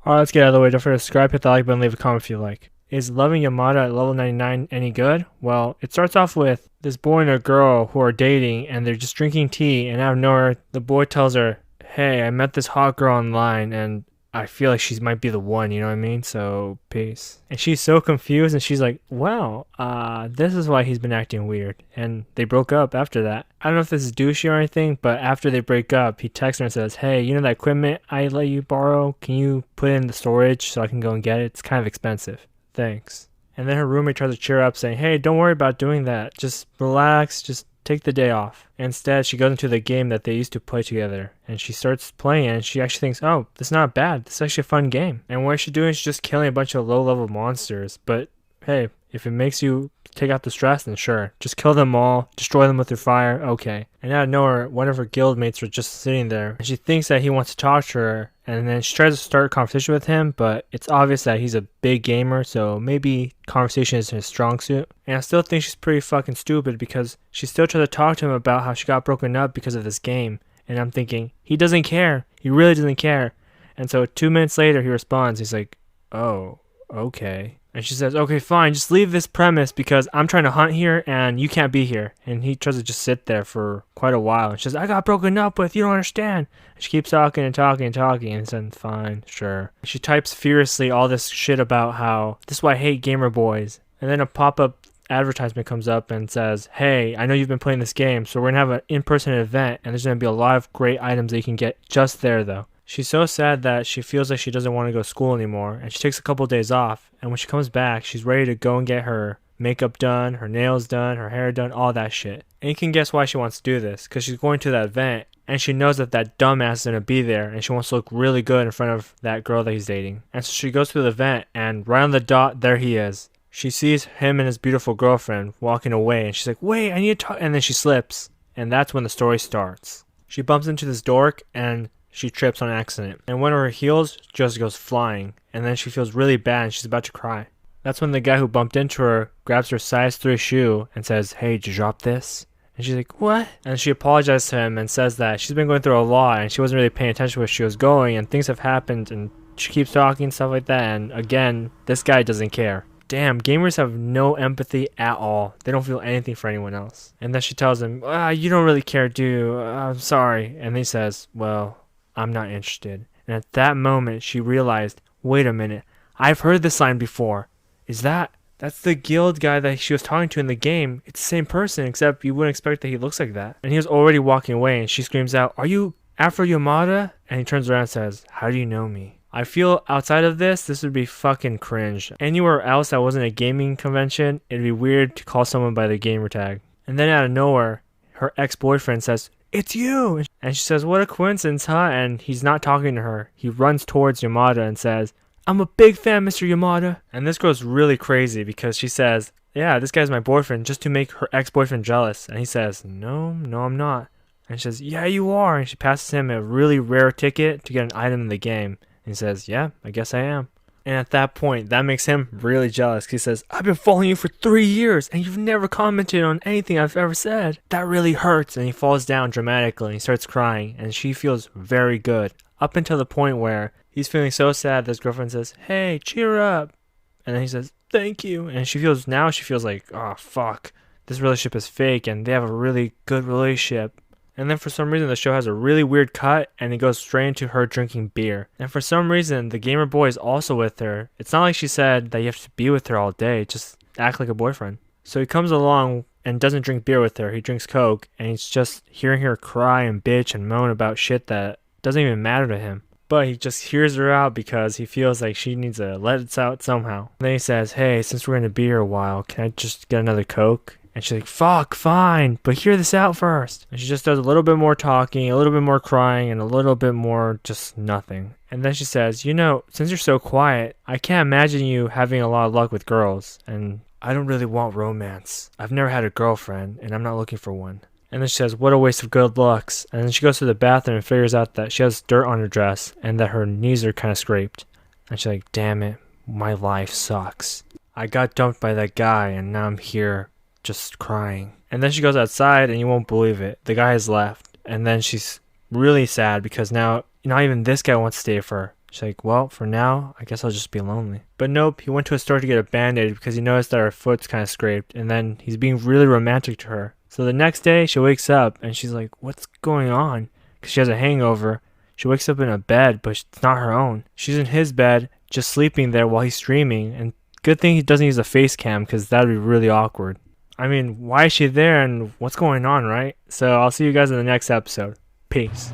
Alright, let's get out of the way. Don't forget to subscribe, hit the like button, leave a comment if you like. Is loving Yamada at level 99 any good? Well, it starts off with this boy and a girl who are dating and they're just drinking tea, and out of nowhere, the boy tells her, hey, I met this hot girl online and I feel like she might be the one, you know what I mean? So, peace. And she's so confused and she's like, wow, this is why he's been acting weird. And they broke up after that. I don't know if this is douchey or anything, but after they break up, he texts her and says, hey, you know that equipment I let you borrow? Can you put it in the storage so I can go and get it? It's kind of expensive. Thanks. And then her roommate tries to cheer her up saying, hey, don't worry about doing that. Just relax, just take the day off. Instead, she goes into the game that they used to play together, and she starts playing, and she actually thinks, oh, this is not bad. This is actually a fun game. And what she's doing is just killing a bunch of low-level monsters. But hey, if it makes you take out the stress, then sure. Just kill them all, destroy them with your fire, okay. And out of nowhere, one of her guildmates are just sitting there, and she thinks that he wants to talk to her, and then she tries to start a conversation with him, but it's obvious that he's a big gamer, so maybe conversation isn't his strong suit. And I still think she's pretty fucking stupid because she still tries to talk to him about how she got broken up because of this game. And I'm thinking, he doesn't care. He really doesn't care. And so 2 minutes later, he responds. He's like, oh, okay. And she says, okay, fine, just leave this premise because I'm trying to hunt here and you can't be here. And he tries to just sit there for quite a while. And she says, I got broken up with, you don't understand. And she keeps talking and talking and talking and says, fine, sure. She types furiously all this shit about how, this is why I hate gamer boys. And then a pop-up advertisement comes up and says, hey, I know you've been playing this game, so we're going to have an in-person event and there's going to be a lot of great items that you can get just there though. She's so sad that she feels like she doesn't want to go to school anymore, and she takes a couple of days off, and when she comes back, she's ready to go and get her makeup done, her nails done, her hair done, all that shit. And you can guess why she wants to do this, because she's going to that event, and she knows that that dumbass is going to be there, and she wants to look really good in front of that girl that he's dating. And so she goes to the event, and right on the dot, there he is. She sees him and his beautiful girlfriend walking away, and she's like, wait, I need to talk, and then she slips, and that's when the story starts. She bumps into this dork, and she trips on accident, and one of her heels just goes flying, and then she feels really bad and she's about to cry. That's when the guy who bumped into her grabs her size 3 shoe and says, hey, did you drop this? And she's like, what? And she apologizes to him and says that she's been going through a lot and she wasn't really paying attention to where she was going and things have happened, and she keeps talking and stuff like that, and again, this guy doesn't care. Damn, gamers have no empathy at all. They don't feel anything for anyone else. And then she tells him, you don't really care, do you? I'm sorry. And he says, well, I'm not interested. And at that moment, she realized, wait a minute, I've heard this line before. That's the guild guy that she was talking to in the game. It's the same person, except you wouldn't expect that he looks like that. And he was already walking away, and she screams out, are you Afro Yamada? And he turns around and says, how do you know me? I feel outside of this would be fucking cringe. Anywhere else that wasn't a gaming convention, it'd be weird to call someone by their gamer tag. And then out of nowhere, her ex-boyfriend says, it's you! And she says, what a coincidence, huh? And he's not talking to her. He runs towards Yamada and says, I'm a big fan, Mr. Yamada. And this girl's really crazy because she says, yeah, this guy's my boyfriend, just to make her ex-boyfriend jealous. And he says, no, I'm not. And she says, yeah, you are. And she passes him a really rare ticket to get an item in the game. And he says, yeah, I guess I am. And at that point, that makes him really jealous. He says, I've been following you for 3 years and you've never commented on anything I've ever said. That really hurts. And he falls down dramatically and he starts crying. And she feels very good. Up until the point where he's feeling so sad that his girlfriend says, hey, cheer up. And then he says, thank you. And she feels like, oh, fuck. This relationship is fake and they have a really good relationship. And then for some reason the show has a really weird cut and it goes straight into her drinking beer. And for some reason the gamer boy is also with her. It's not like she said that you have to be with her all day, just act like a boyfriend. So he comes along and doesn't drink beer with her, he drinks Coke, and he's just hearing her cry and bitch and moan about shit that doesn't even matter to him. But he just hears her out because he feels like she needs to let it out somehow. And then he says, hey, since we're going to be here a while, can I just get another Coke? And she's like, fuck, fine, but hear this out first. And she just does a little bit more talking, a little bit more crying, and a little bit more just nothing. And then she says, you know, since you're so quiet, I can't imagine you having a lot of luck with girls. And I don't really want romance. I've never had a girlfriend, and I'm not looking for one. And then she says, what a waste of good looks. And then she goes to the bathroom and figures out that she has dirt on her dress and that her knees are kind of scraped. And she's like, damn it, my life sucks. I got dumped by that guy, and now I'm here just crying. And then she goes outside and you won't believe it, the guy has left. And then she's really sad because now not even this guy wants to stay with her. She's like, well, for now, I guess I'll just be lonely. But nope, he went to a store to get a band-aid because he noticed that her foot's kind of scraped, and then he's being really romantic to her. So the next day, she wakes up, and she's like, what's going on? Because she has a hangover. She wakes up in a bed, but it's not her own. She's in his bed, just sleeping there while he's streaming, and good thing he doesn't use a face cam because that would be really awkward. I mean, why is she there and what's going on, right? So I'll see you guys in the next episode. Peace.